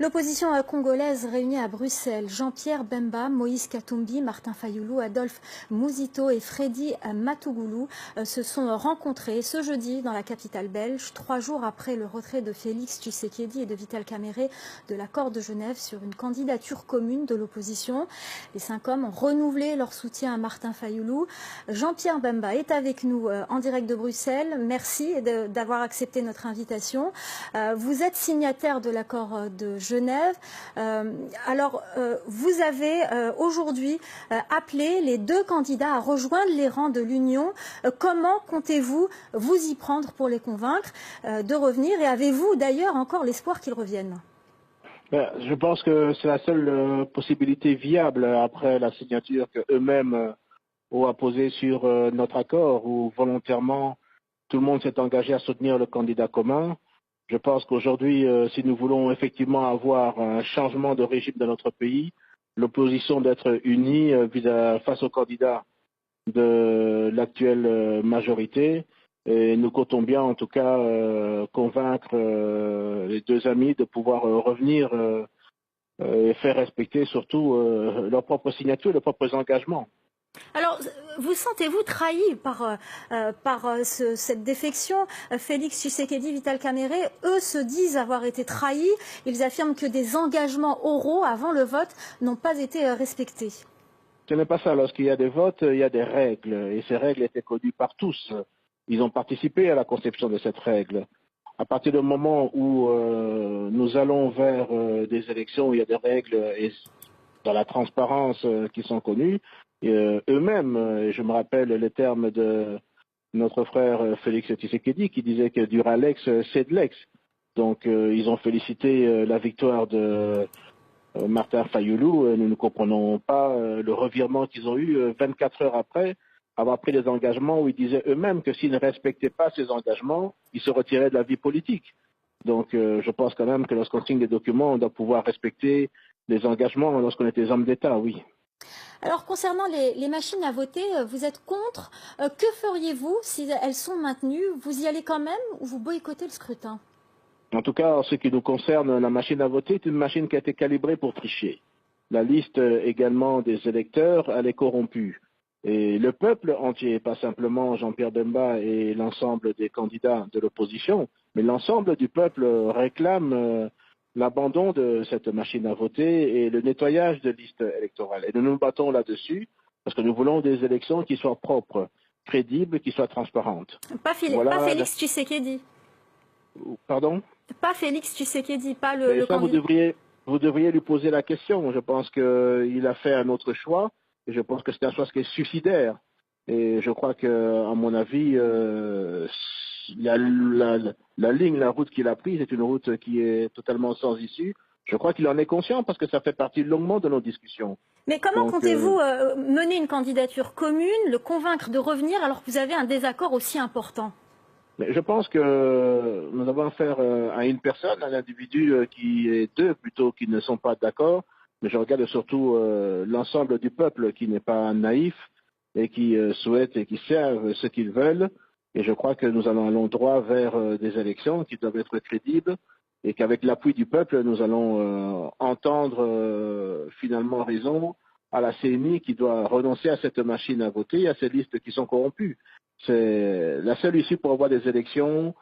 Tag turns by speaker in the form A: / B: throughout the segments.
A: L'opposition congolaise réunie à Bruxelles, Jean-Pierre Bemba, Moïse Katumbi, Martin Fayoulou, Adolphe Mouzito et Freddy Matougoulou se sont rencontrés ce jeudi dans la capitale belge, 3 jours après le retrait de Félix Tshisekedi et de Vital Kamerhe de l'accord de Genève sur une candidature commune de l'opposition. Les 5 hommes ont renouvelé leur soutien à Martin Fayoulou. Jean-Pierre Bemba est avec nous en direct de Bruxelles. Merci d'avoir accepté notre invitation. Vous êtes signataire de l'accord de Genève. Vous avez aujourd'hui appelé les 2 candidats à rejoindre les rangs de l'Union. Comment comptez-vous vous y prendre pour les convaincre de revenir? Et avez-vous d'ailleurs encore l'espoir qu'ils reviennent?
B: Je pense que c'est la seule possibilité viable après la signature qu'eux-mêmes ont apposée sur notre accord, où volontairement tout le monde s'est engagé à soutenir le candidat commun. Je pense qu'aujourd'hui, si nous voulons effectivement avoir un changement de régime dans notre pays, l'opposition d'être unie face au candidat de l'actuelle majorité. Et nous comptons bien, en tout cas, convaincre les 2 amis de pouvoir revenir et faire respecter surtout leurs propres signatures, leurs propres engagements.
A: Alors, vous sentez-vous trahi par cette défection? Félix Tshisekedi, Vital Kamerhe, eux se disent avoir été trahis. Ils affirment que des engagements oraux avant le vote n'ont pas été respectés.
B: Ce n'est pas ça. Lorsqu'il y a des votes, il y a des règles. Et ces règles étaient connues par tous. Ils ont participé à la conception de cette règle. À partir du moment où nous allons vers des élections où il y a des règles et dans la transparence qui sont connues, eux-mêmes, je me rappelle les termes de notre frère Félix Tshisekedi qui disait que du Ralex, c'est de l'ex. Donc ils ont félicité la victoire de Martin Fayoulou. Nous ne comprenons pas le revirement qu'ils ont eu 24 heures après avoir pris des engagements où ils disaient eux-mêmes que s'ils ne respectaient pas ces engagements, ils se retiraient de la vie politique. Donc je pense quand même que lorsqu'on signe des documents, on doit pouvoir respecter les engagements lorsqu'on est des hommes d'État, oui.
A: Alors, concernant les machines à voter, vous êtes contre. Que feriez-vous si elles sont maintenues? Vous y allez quand même ou vous boycottez le scrutin?
B: En tout cas, en ce qui nous concerne, la machine à voter est une machine qui a été calibrée pour tricher. La liste également des électeurs, elle est corrompue. Et le peuple entier, pas simplement Jean-Pierre Bemba et l'ensemble des candidats de l'opposition, mais l'ensemble du peuple réclame l'abandon de cette machine à voter et le nettoyage de listes électorales. Et nous nous battons là-dessus parce que nous voulons des élections qui soient propres, crédibles, qui soient transparentes.
A: Pas Félix Tshisekedi.
B: Pardon?
A: Pas Félix Tshisekedi, pas le
B: candidat. Vous devriez lui poser la question. Je pense qu'il a fait un autre choix. Et je pense que c'est un choix qui est suicidaire. Et je crois que, à mon avis, la ligne, la route qu'il a prise est une route qui est totalement sans issue. Je crois qu'il en est conscient parce que ça fait partie longuement de nos discussions.
A: Mais comment comptez-vous mener une candidature commune, le convaincre de revenir alors que vous avez un désaccord aussi important?
B: Mais je pense que nous avons affaire à une personne, à un individu qui est 2 plutôt, qui ne sont pas d'accord. Mais je regarde surtout l'ensemble du peuple qui n'est pas naïf et qui souhaite et qui servent ce qu'ils veulent. Et je crois que nous allons droit vers des élections qui doivent être crédibles et qu'avec l'appui du peuple, nous allons entendre finalement raison à la CENI qui doit renoncer à cette machine à voter et à ces listes qui sont corrompues. C'est la seule issue pour avoir des élections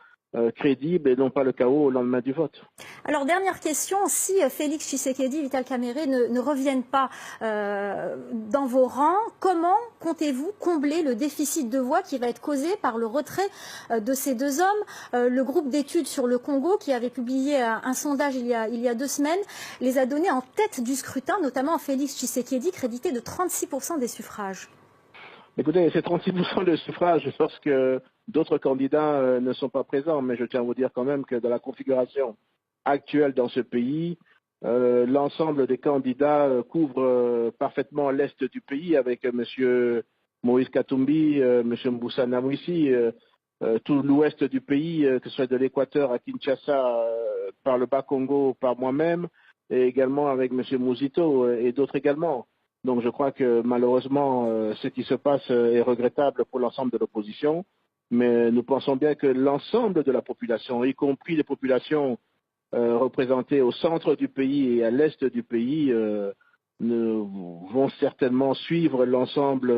B: crédibles et non pas le chaos au lendemain du vote.
A: Alors, dernière question, si Félix Tshisekedi et Vital Kamerhe ne reviennent pas dans vos rangs, comment comptez-vous combler le déficit de voix qui va être causé par le retrait de ces 2 hommes? Le groupe d'études sur le Congo, qui avait publié un sondage il y a 2 semaines, les a donnés en tête du scrutin, notamment Félix Tshisekedi, crédité de 36% des suffrages.
B: Écoutez, c'est 36% de suffrages lorsque d'autres candidats ne sont pas présents, mais je tiens à vous dire quand même que dans la configuration actuelle dans ce pays, l'ensemble des candidats couvrent parfaitement l'est du pays avec M. Moïse Katumbi, M. Mboussa Namouissi, tout l'ouest du pays, que ce soit de l'Équateur à Kinshasa, par le Bas-Congo, par moi-même, et également avec M. Mouzito et d'autres également. Donc je crois que malheureusement, ce qui se passe est regrettable pour l'ensemble de l'opposition, mais nous pensons bien que l'ensemble de la population, y compris les populations représentés au centre du pays et à l'est du pays vont certainement suivre l'ensemble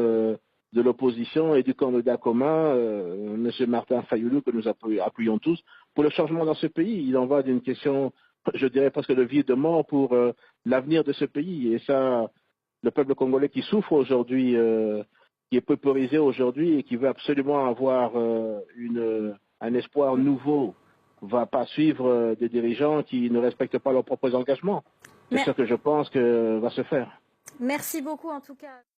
B: de l'opposition et du candidat commun, M. Martin Fayoulou, que nous appuyons tous, pour le changement dans ce pays. Il en va d'une question, je dirais presque de vie et de mort pour l'avenir de ce pays. Et ça, le peuple congolais qui souffre aujourd'hui, qui est peuporisé aujourd'hui et qui veut absolument avoir un espoir nouveau, va pas suivre des dirigeants qui ne respectent pas leurs propres engagements. C'est ce que je pense que va se faire.
A: Merci beaucoup en tout cas.